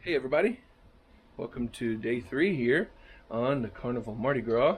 Hey everybody, welcome to day 3 here on the Carnival Mardi Gras.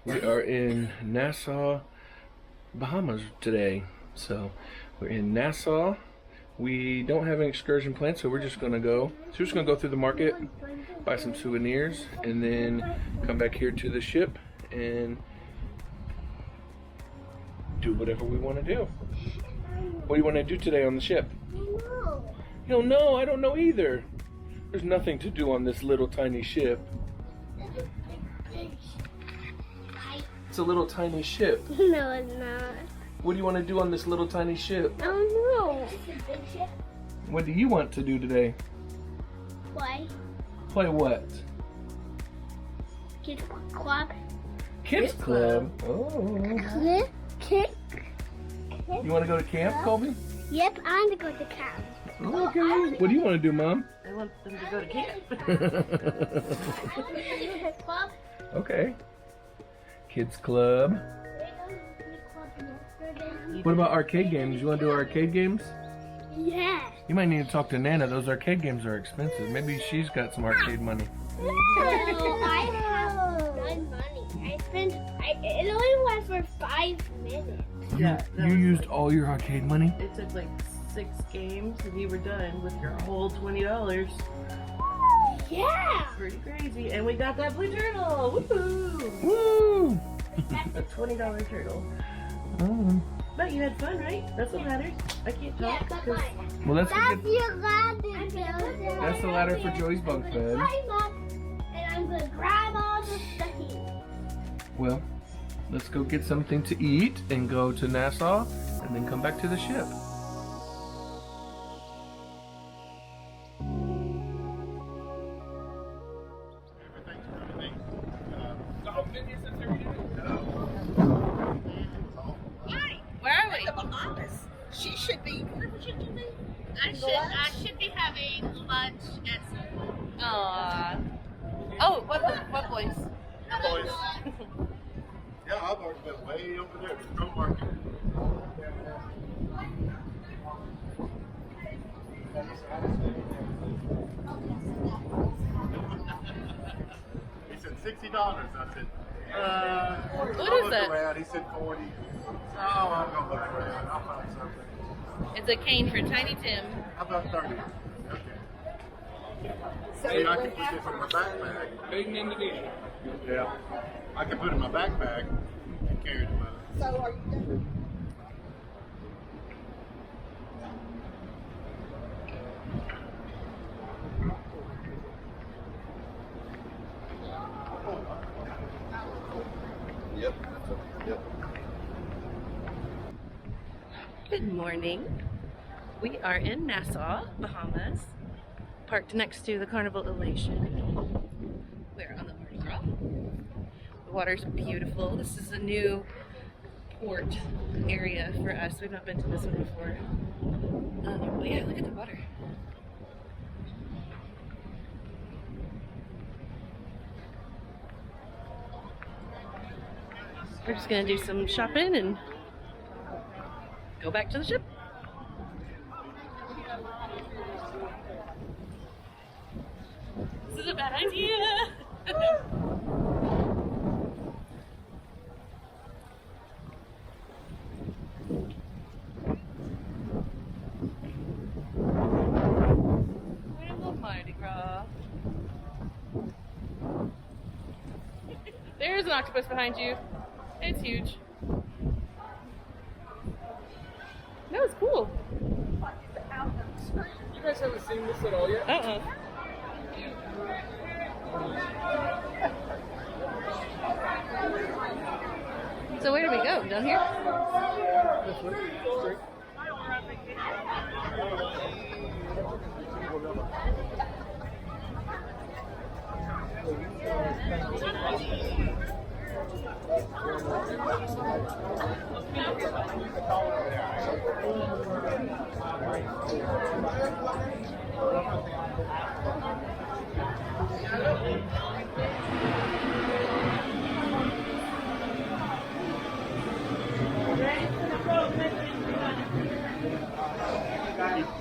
We are in Nassau, Bahamas today. So we're in Nassau. We don't have an excursion planned, so we're just gonna go through the market, buy some souvenirs, and then come back here to the ship and do whatever we want to do. What do you want to do today on the ship? You don't know? I don't know either. There's nothing to do on this little tiny ship. It's a little tiny ship. No, it's not. What do you want to do on this little tiny ship? I don't know. What do you want to do today? Play. Play what? Kids club. Kids Club? Oh. Kids. You want to go to camp, Colby? Yep, I want to go to camp. Okay. What do you want to do, Mom? I want them to go to camp. Club. Okay. Kids Club. What about arcade games? You want to do arcade games? Yeah. You might need to talk to Nana. Those arcade games are expensive. Maybe she's got some arcade money. No, I have none money. It only went for 5 minutes. Yeah, You used all your arcade money? It took like 6 games and you were done with your whole $20. Yeah. Pretty crazy. And we got that blue turtle. Woohoo! Woo! A $20 turtle. Oh. But you had fun, right? That's what matters. I can't talk. Yeah, Well, that's your ladder. That's the ladder for Joey's bunk bed. And I'm going to grab all the stuff here. Well, let's go get something to eat and go to Nassau and then come back to the ship. Where are we? The Bahamas. She should be. Where should you be? I should be having lunch at. Oh, what place? Boys. Yeah, I've already been way over there. The Pro Market. He said $60. I said, What is that? around. He said 40. Oh, I'm gonna look around. I'll find something. It's a cane for Tiny Tim. How about 30? Okay. See, I can put this in my backpack. Made in Indonesia. Yeah. I can put it in my backpack and carry it in my. So are you done? Yep. Yep. Good morning. We are in Nassau, Bahamas, parked next to the Carnival Elation. We're on the Mardi Gras. The water's beautiful. This is a new port area for us. We've not been to this one before. But yeah, look at the water. We're just gonna do some shopping and go back to the ship. This is a bad idea. Carnival Mardi Gras. There's an octopus behind you. It's huge. That was cool. You guys haven't seen this at all yet? So where do we go? Down here? This one. Straight.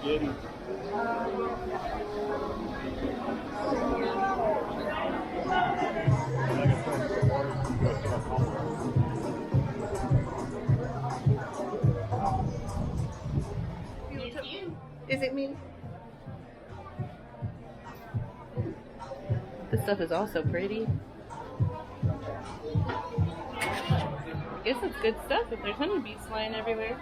Getty. stuff is also pretty. I guess it's good stuff if there's honeybees flying everywhere.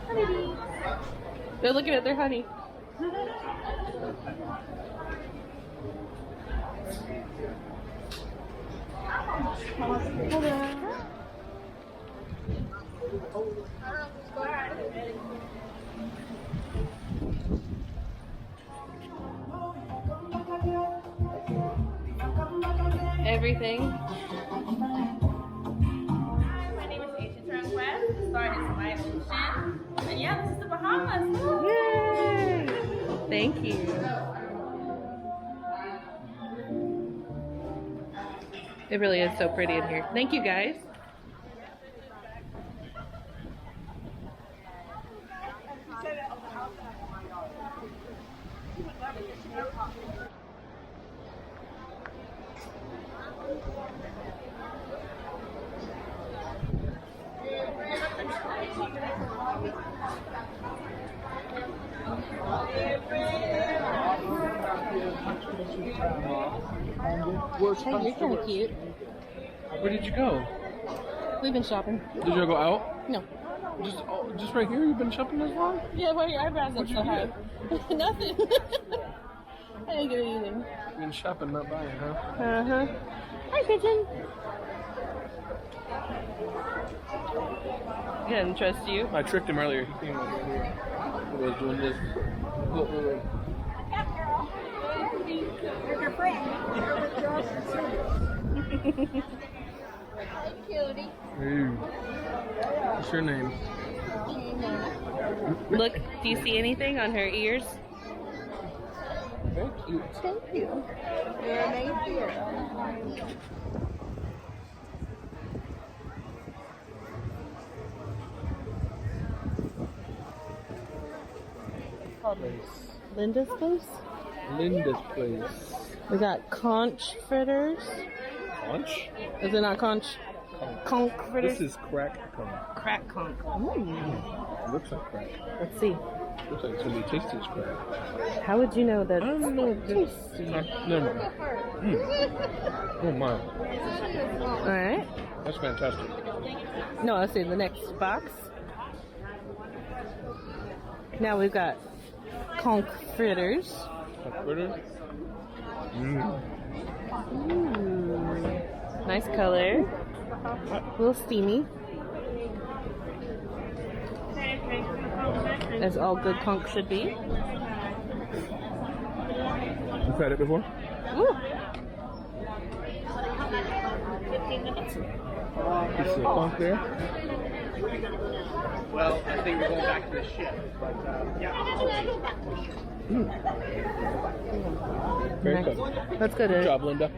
Honeybees. They're looking at their honey. Everything. My name is Asia Turnquest. The star is my ocean. And yeah, this is the Bahamas. Woo! Yay! Thank you. It really is so pretty in here. Thank you guys. Hey, you're kind of cute. Where did you go? We've been shopping. Did you go out? No. Just right here? You've been shopping this long? Yeah, why are your eyebrows up so high? Nothing. I didn't get anything. You've been shopping, not buying, huh? Uh-huh. Hi, pigeon. He doesn't trust you. I tricked him earlier. He came over here. He was doing this. Look, look, look. There's your friend. Hi, cutie. Hey. What's your name? Look, do you see anything on her ears? Very cute. Thank you. You're a nice dear. Place. Linda's place? Linda's place. We got conch fritters. Conch? Is it not conch? Conch fritters? This is crack conch. Crack conch. Ooh. Looks like crack. Let's see. Looks like it's gonna be tasty as crack. How would you know that? I don't know. Never mind. Oh my. Alright. That's fantastic. No, let's see the next box. Now we've got conch fritters. Fritter? Mmm. Ooh. Nice color. A little steamy. As all good conch should be. You've had it before? Ooh. 15 minutes. It's the conch there. Well, I think we're going back to the ship, but yeah. Very Nice. good. Let's go Good to job, Linda.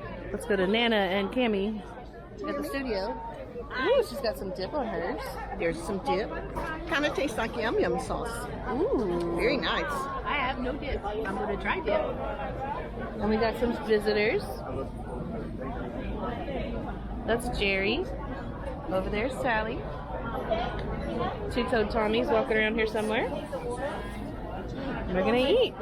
Nana and Cammie at the studio. Ooh, she's got some dip on hers. There's some dip. Kind of tastes like yum yum sauce. Ooh. Very nice. I have no dip. I'm going to try dip. And we got some visitors. That's Jerry. Over there's Sally. Two-toed Tommy's walking around here somewhere. We're gonna eat.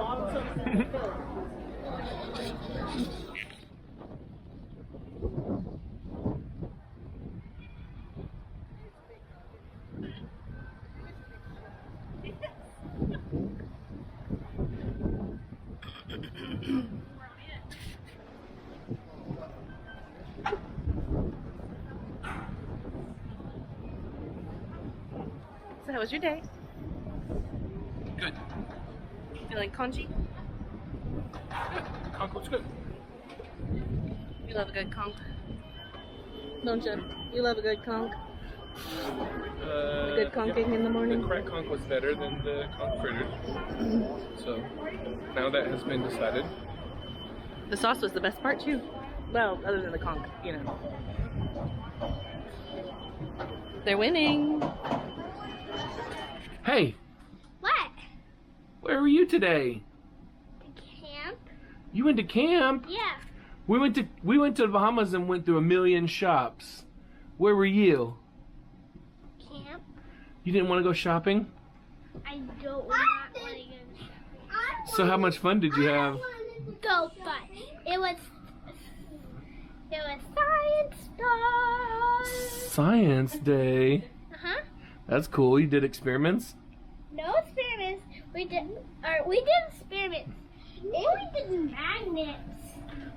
So how was your day? Good. Feeling congee? Conch looks good. You love a good conch. Don't you? You love a good conch. A good conching in the morning. The crack conch was better than the conch fritters. So now that has been decided. The sauce was the best part too. Well, other than the conch, you know. They're winning. Hey, What? where were you today? Camp? You went to camp? Yeah. We went to the Bahamas and went through 1,000,000 shops. Where were you? Camp? You didn't want to go shopping? I don't want to go. So how much fun did you have? Go, but It was Science Day. Science Day. That's cool. You did experiments? No experiments. We did experiments. And we did magnets.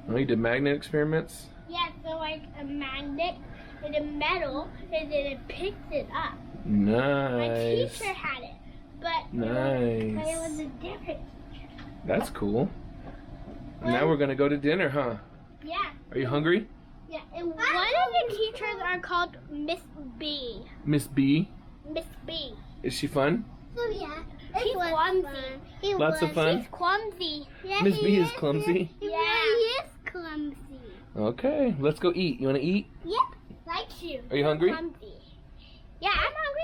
Oh, you did magnet experiments? Yeah, so like a magnet and a metal, and then it picked it up. My Nice. teacher had it, but Nice. but it was a different teacher. That's cool. And now we're gonna go to dinner, huh? Yeah. Are you hungry? Yeah, and one of the teachers are called Miss B. Miss B? Miss B. Is she fun? Oh yeah. She's clumsy. Lots of fun? She's clumsy. Yeah, Miss B is clumsy? Yeah. He is clumsy. Okay, let's go eat. You wanna eat? Yep. Like you. Are you hungry? Clumsy. Yeah, I'm hungry.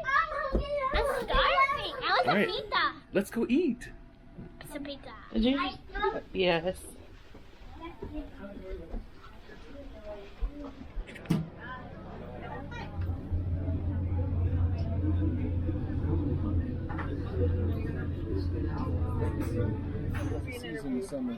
I'm starving. I want All right. a pizza. Let's go eat. It's a pizza. Did you? Yes. Season summer.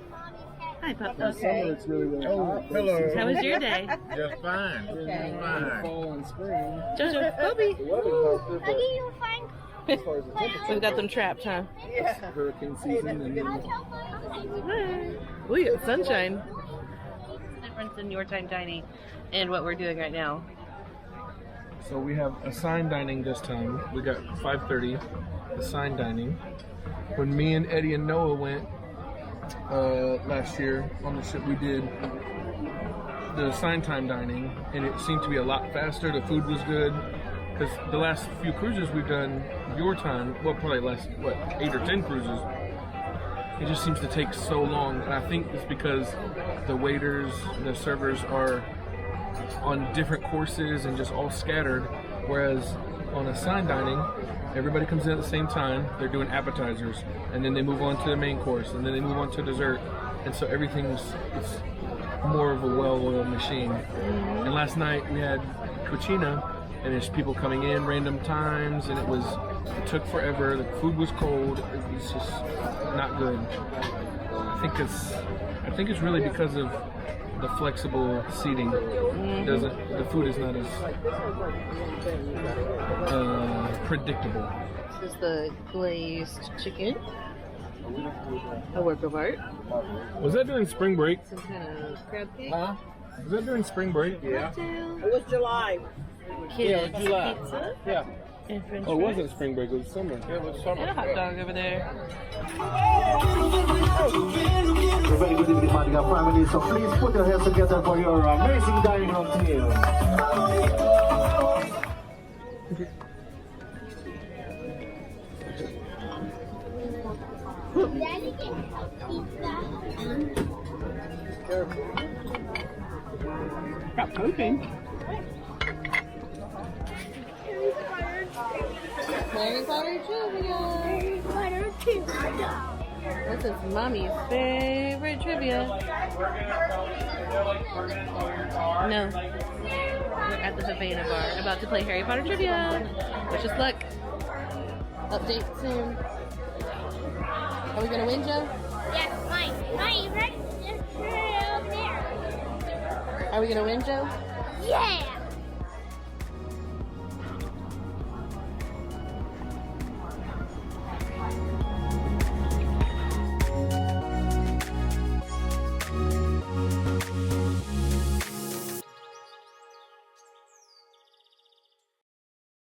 Hi, Papa. Summer it's really, really hot. Hello. How was your day? Just fine. Just fine. Fall and spring. Jojo, Bobby. The weather's not good, How do you find? but as far as the temperature, We've got them trapped, huh? hurricane season and then Oh, you got sunshine. What's the difference in your time dining and what we're doing right now? So we have assigned dining this time. We got 5:30 assigned dining. When me and Eddie and Noah went last year on the ship, we did the assigned time dining, and it seemed to be a lot faster. The food was good because the last few cruises we've done your time, well, probably last 8 or 10 cruises. It just seems to take so long, and I think it's because the waiters, the servers are on different courses and just all scattered, whereas on assigned dining, everybody comes in at the same time, they're doing appetizers, and then they move on to the main course, and then they move on to dessert, and so it's more of a well-oiled machine. And last night we had cucina, and there's people coming in random times, and it took forever, the food was cold, it was just not good. I think it's really because of the flexible seating. The food is not as predictable. This is the glazed chicken. A work of art. Was that during spring break? Some kind of crab cake. Was that during spring break? yeah. It was July. Kids July. pizza. Yeah. And french Oh, it fries. wasn't spring break, it was summer. It was summer. And a hot dog over there. A very good evening, Mardi Gras family. So please put your hands together for your amazing dining room team. Daddy can have pizza. Got pumpkin. Harry Potter trivia. Harry Potter pizza. This is Mommy's favorite trivia. No. We're at the Havana bar about to play Harry Potter trivia. Wish us luck. Update soon. Are we gonna win, Joe? Yes, mine, right there. Are we gonna win, Joe? Yeah.